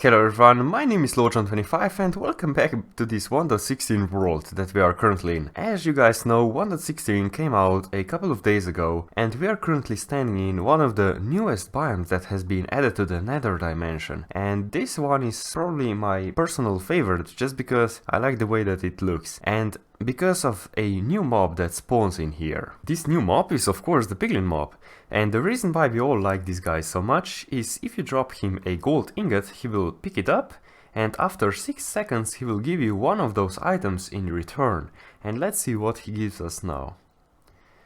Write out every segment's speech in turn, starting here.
Hello everyone, my name is Lowjohn25 and welcome back to this 1.16 world that we are currently in. As you guys know, 1.16 came out a couple of days ago and we are currently standing in one of the newest biomes that has been added to the Nether dimension. And this one is probably my personal favorite just because I like the way that it looks and because of a new mob that spawns in here. This new mob is of course the Piglin Mob. And the reason why we all like this guy so much is if you drop him a gold ingot, he will pick it up and after 6 seconds he will give you one of those items in return. And let's see what he gives us now.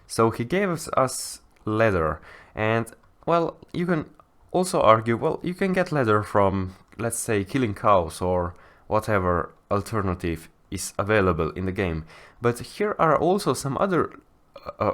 So he gave us leather, and well, you can also argue, well, you can get leather from, let's say, killing cows or whatever alternative is available in the game. But here are also some other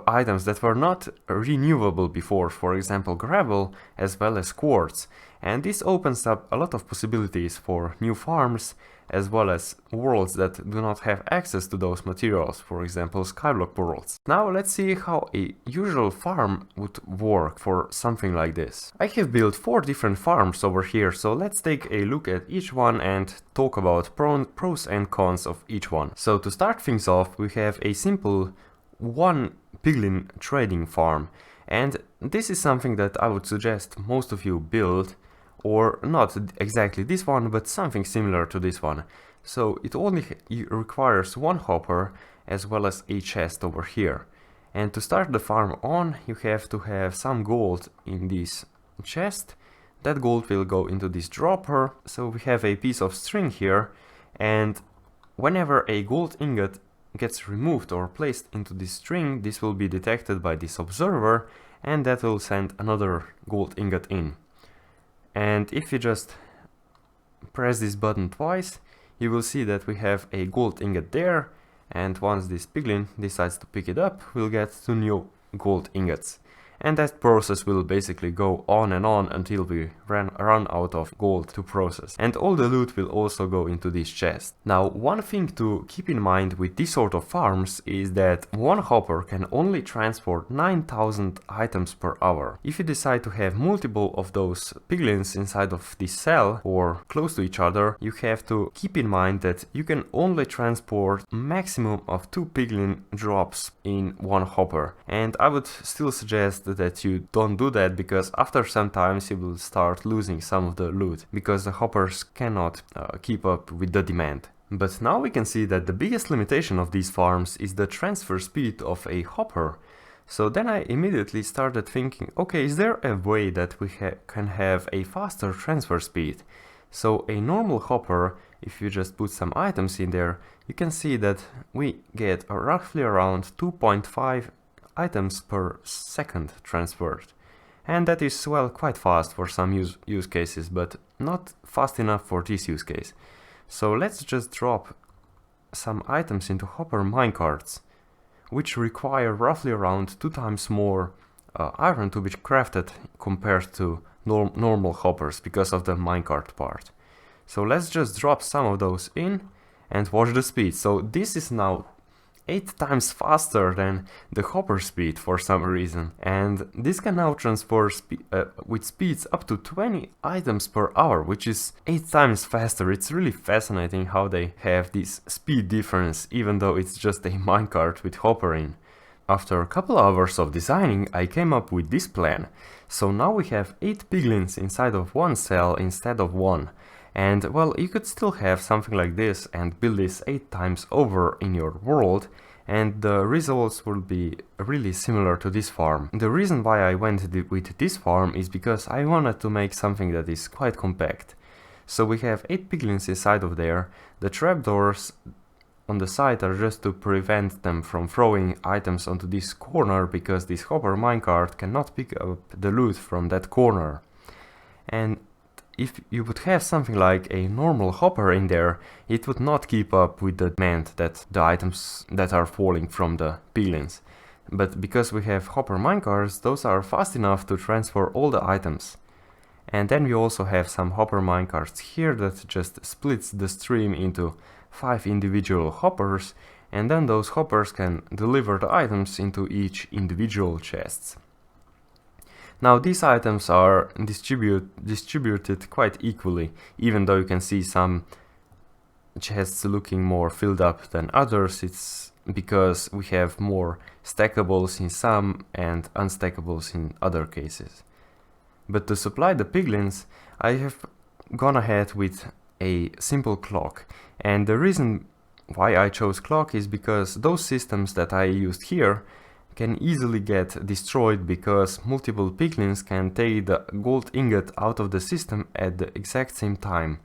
items that were not renewable before, for example gravel as well as quartz, and this opens up a lot of possibilities for new farms as well as worlds that do not have access to those materials, for example skyblock worlds. Now let's see how a usual farm would work for something like this. I have built 4 different farms over here, so let's take a look at each one and talk about pros and cons of each one. So to start things off, we have a simple one piglin trading farm, and this is something that I would suggest most of you build, or not exactly this one but something similar to this one. So it only requires 1 hopper as well as a chest over here, and to start the farm on you have to have some gold in this chest. That gold will go into this dropper, so we have a piece of string here, and whenever a gold ingot gets removed or placed into this string, this will be detected by this observer and that will send another gold ingot in. And if you just press this button twice, you will see that we have a gold ingot there, and once this piglin decides to pick it up, we'll get 2 new gold ingots. And that process will basically go on and on until we run out of gold to process. And all the loot will also go into this chest. Now, one thing to keep in mind with this sort of farms is that 1 hopper can only transport 9,000 items per hour. If you decide to have multiple of those piglins inside of this cell or close to each other, you have to keep in mind that you can only transport maximum of 2 piglin drops in 1 hopper. And I would still suggest that you don't do that, because after some times you will start losing some of the loot because the hoppers cannot keep up with the demand. But now we can see that the biggest limitation of these farms is the transfer speed of a hopper. So then I immediately started thinking, okay, is there a way that we can have a faster transfer speed? So a normal hopper, if you just put some items in there, you can see that we get roughly around 2.5 items per second transferred, and that is, well, quite fast for some use cases, but not fast enough for this use case. So let's just drop some items into hopper minecarts, which require roughly around 2 times more iron to be crafted compared to normal hoppers because of the minecart part. So let's just drop some of those in and watch the speed. So this is now 8 times faster than the hopper speed for some reason, and this can now transfer with speeds up to 20 items per hour, which is 8 times faster. It's really fascinating how they have this speed difference even though it's just a minecart with hopper in. After a couple hours of designing, I came up with this plan. So now we have 8 piglins inside of 1 cell instead of 1. And well, you could still have something like this and build this 8 times over in your world, and the results will be really similar to this farm. The reason why I went with this farm is because I wanted to make something that is quite compact. So we have 8 piglins inside of there. The trapdoors on the side are just to prevent them from throwing items onto this corner, because this hopper minecart cannot pick up the loot from that corner. And if you would have something like a normal hopper in there, it would not keep up with the demand that the items that are falling from the piglins. But because we have hopper minecarts, those are fast enough to transfer all the items. And then we also have some hopper minecarts here that just splits the stream into 5 individual hoppers, and then those hoppers can deliver the items into each individual chests. Now these items are distributed quite equally, even though you can see some chests looking more filled up than others. It's because we have more stackables in some and unstackables in other cases. But to supply the piglins, I have gone ahead with a simple clock, and the reason why I chose clock is because those systems that I used here can easily get destroyed because multiple piglins can take the gold ingot out of the system at the exact same time,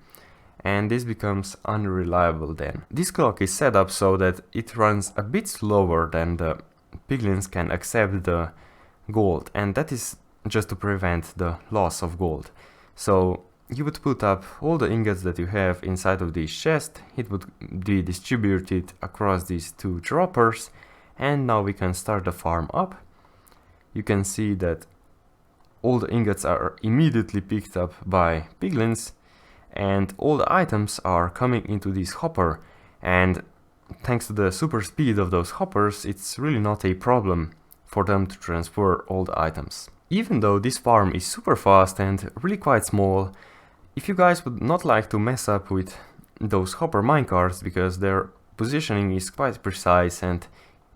and this becomes unreliable then. This clock is set up so that it runs a bit slower than the piglins can accept the gold, and that is just to prevent the loss of gold. So you would put up all the ingots that you have inside of this chest, it would be distributed across these two droppers, and now we can start the farm up. You can see that all the ingots are immediately picked up by piglins, and all the items are coming into this hopper, and thanks to the super speed of those hoppers, it's really not a problem for them to transfer all the items. Even though this farm is super fast and really quite small, if you guys would not like to mess up with those hopper minecarts because their positioning is quite precise and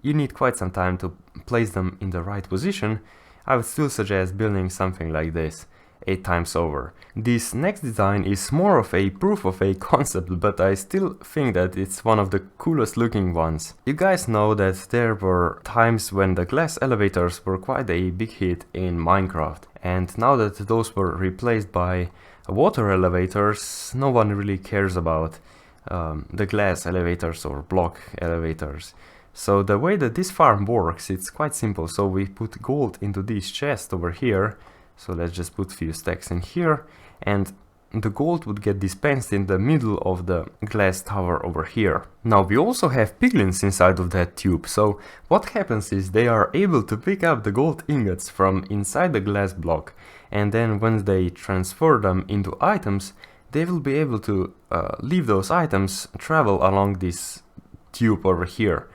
you need quite some time to place them in the right position, I would still suggest building something like this 8 times over. This next design is more of a proof of a concept, but I still think that it's one of the coolest looking ones. You guys know that there were times when the glass elevators were quite a big hit in Minecraft, and now that those were replaced by water elevators, no one really cares about the glass elevators or block elevators. So the way that this farm works, it's quite simple. So we put gold into this chest over here. So let's just put a few stacks in here, and the gold would get dispensed in the middle of the glass tower over here. Now we also have piglins inside of that tube, so what happens is they are able to pick up the gold ingots from inside the glass block, and then when they transfer them into items, they will be able to leave those items, travel along this tube over here.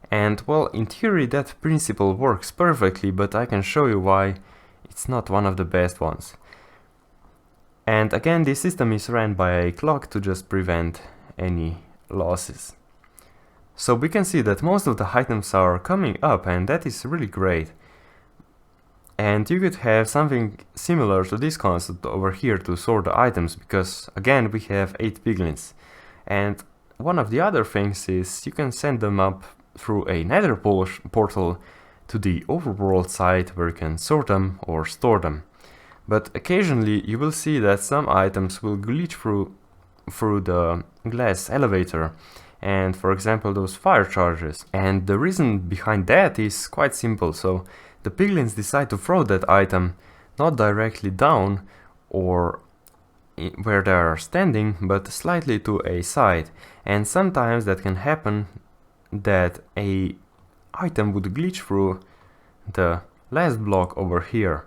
And well, in theory that principle works perfectly, but I can show you why it's not one of the best ones. And again, this system is ran by a clock to just prevent any losses. So we can see that most of the items are coming up, and that is really great. And you could have something similar to this concept over here to sort the items, because again we have 8 piglins. And one of the other things is you can send them up through a Nether portal to the overworld site where you can sort them or store them. But occasionally you will see that some items will glitch through the glass elevator, and for example those fire charges. And the reason behind that is quite simple. So the piglins decide to throw that item not directly down or where they are standing, but slightly to a side, and sometimes that can happen that a item would glitch through the glass block over here.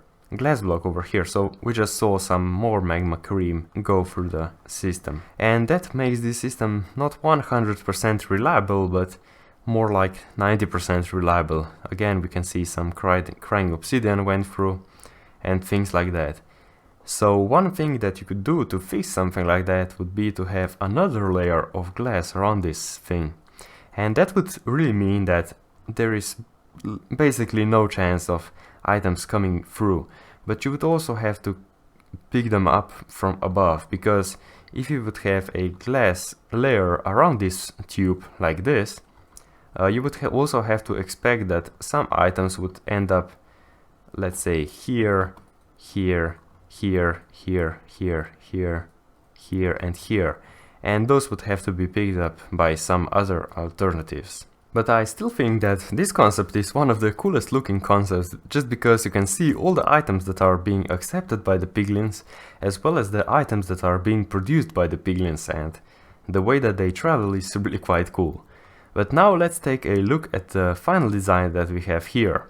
So we just saw some more magma cream go through the system, and that makes this system not 100% reliable, but more like 90% reliable. Again, we can see some crying obsidian went through and things like that. So one thing that you could do to fix something like that would be to have another layer of glass around this thing. And that would really mean that there is basically no chance of items coming through, but you would also have to pick them up from above, because if you would have a glass layer around this tube like this, you would also have to expect that some items would end up, let's say, here, here, here, here, here, here, here, and here. And those would have to be picked up by some other alternatives. But I still think that this concept is one of the coolest looking concepts, just because you can see all the items that are being accepted by the piglins, as well as the items that are being produced by the piglins, and the way that they travel is really quite cool. But now let's take a look at the final design that we have here.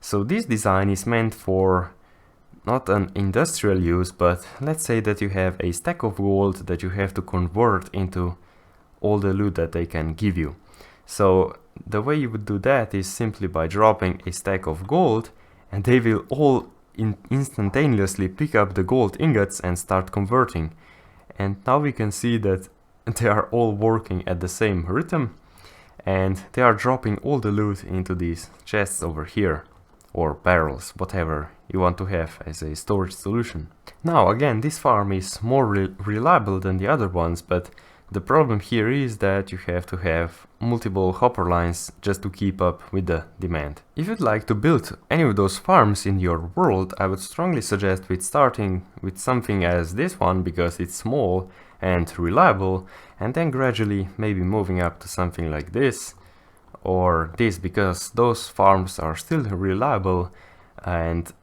So this design is meant for not an industrial use, but let's say that you have a stack of gold that you have to convert into all the loot that they can give you. So the way you would do that is simply by dropping a stack of gold, and they will all instantaneously pick up the gold ingots and start converting. And now we can see that they are all working at the same rhythm, and they are dropping all the loot into these chests over here, or barrels, whatever you want to have as a storage solution. Now again, this farm is more reliable than the other ones, but the problem here is that you have to have multiple hopper lines just to keep up with the demand. If you'd like to build any of those farms in your world, I would strongly suggest with starting with something as this one, because it's small and reliable, and then gradually maybe moving up to something like this or this, because those farms are still reliable and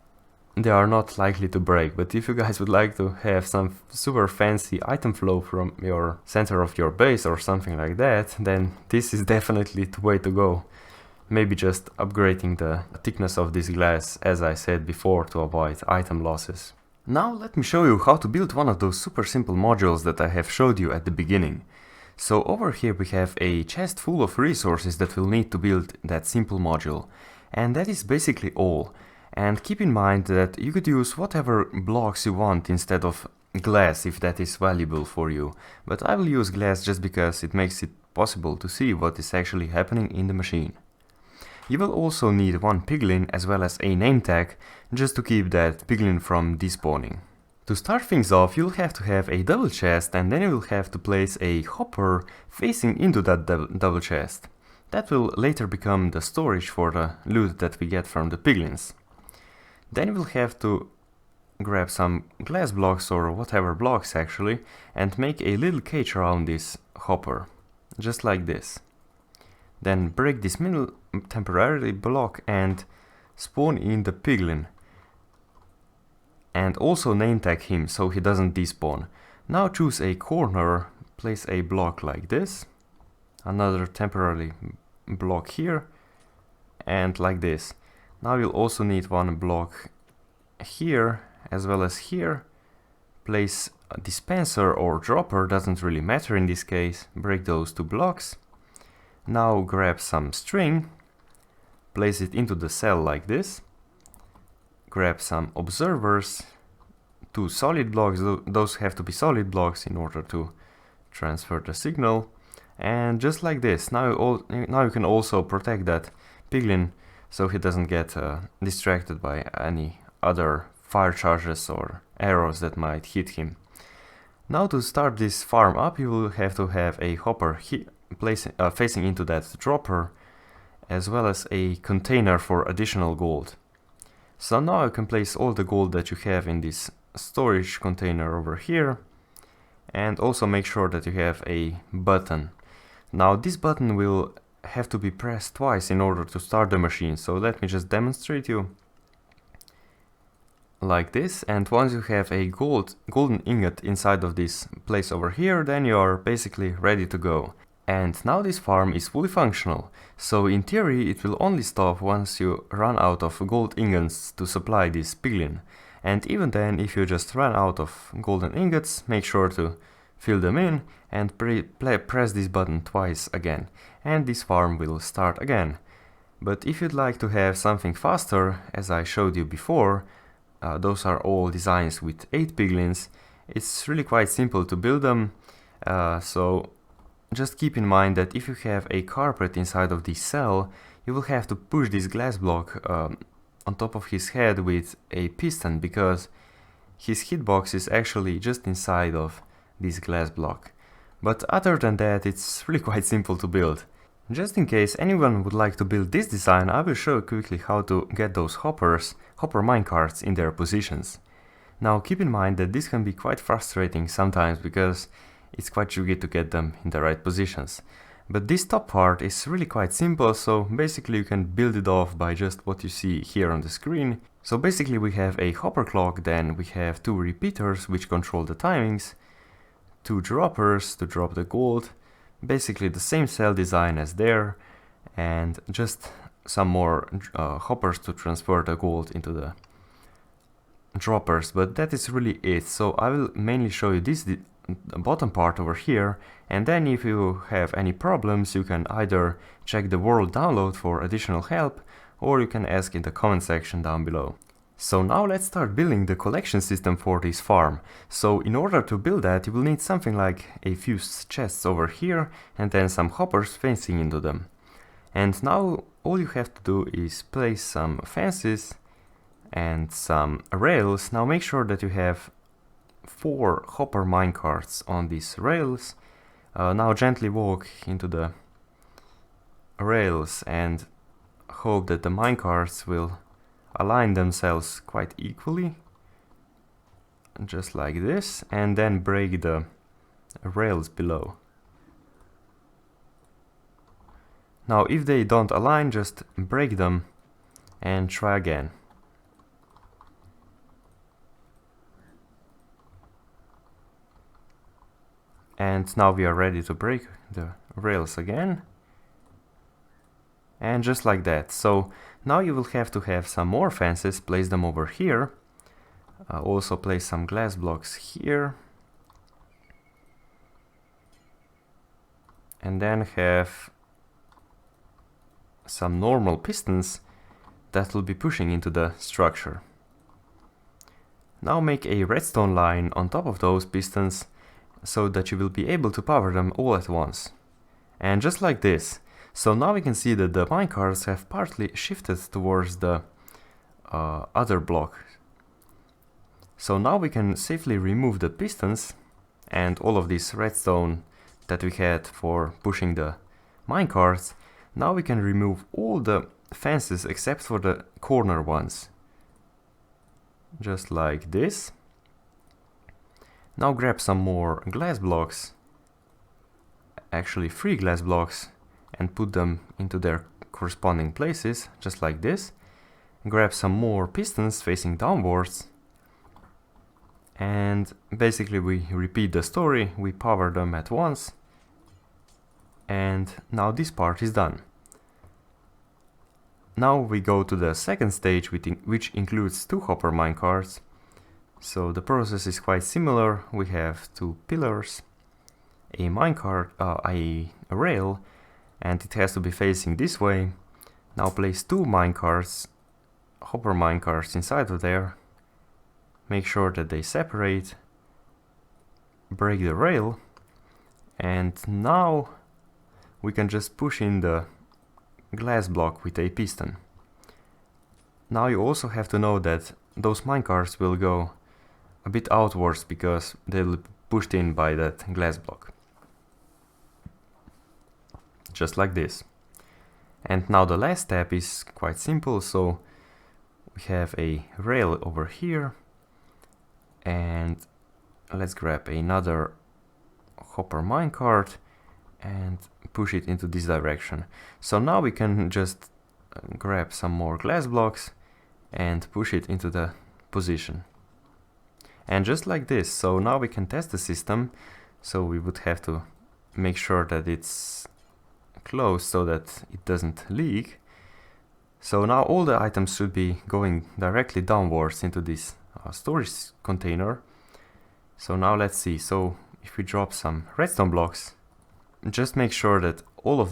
they are not likely to break. But if you guys would like to have some super fancy item flow from your center of your base or something like that, then this is definitely the way to go. Maybe just upgrading the thickness of this glass, as I said before, to avoid item losses. Now let me show you how to build one of those super simple modules that I have showed you at the beginning. So over here we have a chest full of resources that we'll need to build that simple module. And that is basically all. And keep in mind that you could use whatever blocks you want instead of glass if that is valuable for you. But I will use glass just because it makes it possible to see what is actually happening in the machine. You will also need one piglin as well as a name tag just to keep that piglin from despawning. To start things off, you'll have to have a double chest, and then you will have to place a hopper facing into that double chest. That will later become the storage for the loot that we get from the piglins. Then we'll have to grab some glass blocks or whatever blocks actually and make a little cage around this hopper, just like this. Then break this middle temporarily block and spawn in the piglin. And also name tag him so he doesn't despawn. Now choose a corner, place a block like this, another temporary block here, and like this. Now you'll also need one block here as well as here. Place a dispenser or dropper, doesn't really matter in this case. Break those two blocks. Now grab some string, place it into the cell like this. Grab some observers, two solid blocks, those have to be solid blocks in order to transfer the signal. And just like this, now you can also protect that piglin so he doesn't get distracted by any other fire charges or arrows that might hit him. Now to start this farm up, you will have to have a hopper facing into that dropper, as well as a container for additional gold. So now you can place all the gold that you have in this storage container over here, and also make sure that you have a button. Now this button will have to be pressed twice in order to start the machine, so let me just demonstrate you. Like this, and once you have a golden ingot inside of this place over here, then you are basically ready to go. And now this farm is fully functional, so in theory it will only stop once you run out of gold ingots to supply this piglin. And even then, if you just run out of golden ingots, make sure to fill them in and press this button twice again, and this farm will start again. But if you'd like to have something faster, as I showed you before, those are all designs with 8 piglins, it's really quite simple to build them, so just keep in mind that if you have a carpet inside of this cell, you will have to push this glass block on top of his head with a piston, because his hitbox is actually just inside of this glass block. But other than that, it's really quite simple to build. Just in case anyone would like to build this design, I will show you quickly how to get those hopper minecarts in their positions. Now keep in mind that this can be quite frustrating sometimes, because it's quite tricky to get them in the right positions. But this top part is really quite simple, so basically you can build it off by just what you see here on the screen. So basically we have a hopper clock, then we have 2 repeaters which control the timings, 2 droppers to drop the gold, basically the same cell design as there, and just some more hoppers to transfer the gold into the droppers. But that is really it, so I will mainly show you this bottom part over here, and then if you have any problems you can either check the world download for additional help, or you can ask in the comment section down below. So now let's start building the collection system for this farm. So in order to build that, you will need something like a few chests over here and then some hoppers facing into them. And now all you have to do is place some fences and some rails. Now make sure that you have 4 hopper minecarts on these rails. Now gently walk into the rails and hope that the minecarts will align themselves quite equally, just like this, and then break the rails below. Now if they don't align, just break them and try again. And now we are ready to break the rails again. And just like that. So now you will have to have some more fences, place them over here. Also place some glass blocks here. And then have some normal pistons that will be pushing into the structure. Now make a redstone line on top of those pistons so that you will be able to power them all at once. And just like this. So now we can see that the minecarts have partly shifted towards the other block. So now we can safely remove the pistons and all of this redstone that we had for pushing the minecarts. Now we can remove all the fences except for the corner ones. Just like this. Now grab some more glass blocks, actually 3 glass blocks, and put them into their corresponding places, just like this. Grab some more pistons facing downwards, and basically we repeat the story, we power them at once, and now this part is done. Now we go to the second stage, which includes 2 hopper minecarts. So the process is quite similar. We have 2 pillars, a minecart, a rail, and it has to be facing this way. Now place 2 minecarts, hopper minecarts inside of there. Make sure that they separate. Break the rail. And now we can just push in the glass block with a piston. Now you also have to know that those minecarts will go a bit outwards because they will be pushed in by that glass block. Just like this. And now the last step is quite simple, so we have a rail over here, and let's grab another hopper minecart and push it into this direction. So now we can just grab some more glass blocks and push it into the position. And just like this, so now we can test the system. So we would have to make sure that it's closed so that it doesn't leak. So now all the items should be going directly downwards into this storage container. So now let's see. So if we drop some redstone blocks, just make sure that all of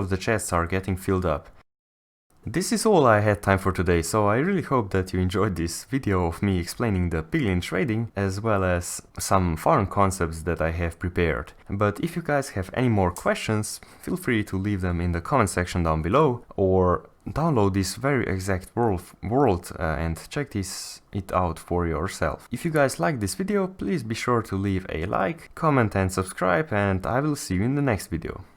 the chests are getting filled up. This is all I had time for today, so I really hope that you enjoyed this video of me explaining the piglin trading as well as some farm concepts that I have prepared. But if you guys have any more questions, feel free to leave them in the comment section down below, or download this very exact world and check it out for yourself. If you guys like this video, please be sure to leave a like, comment and subscribe, and I will see you in the next video.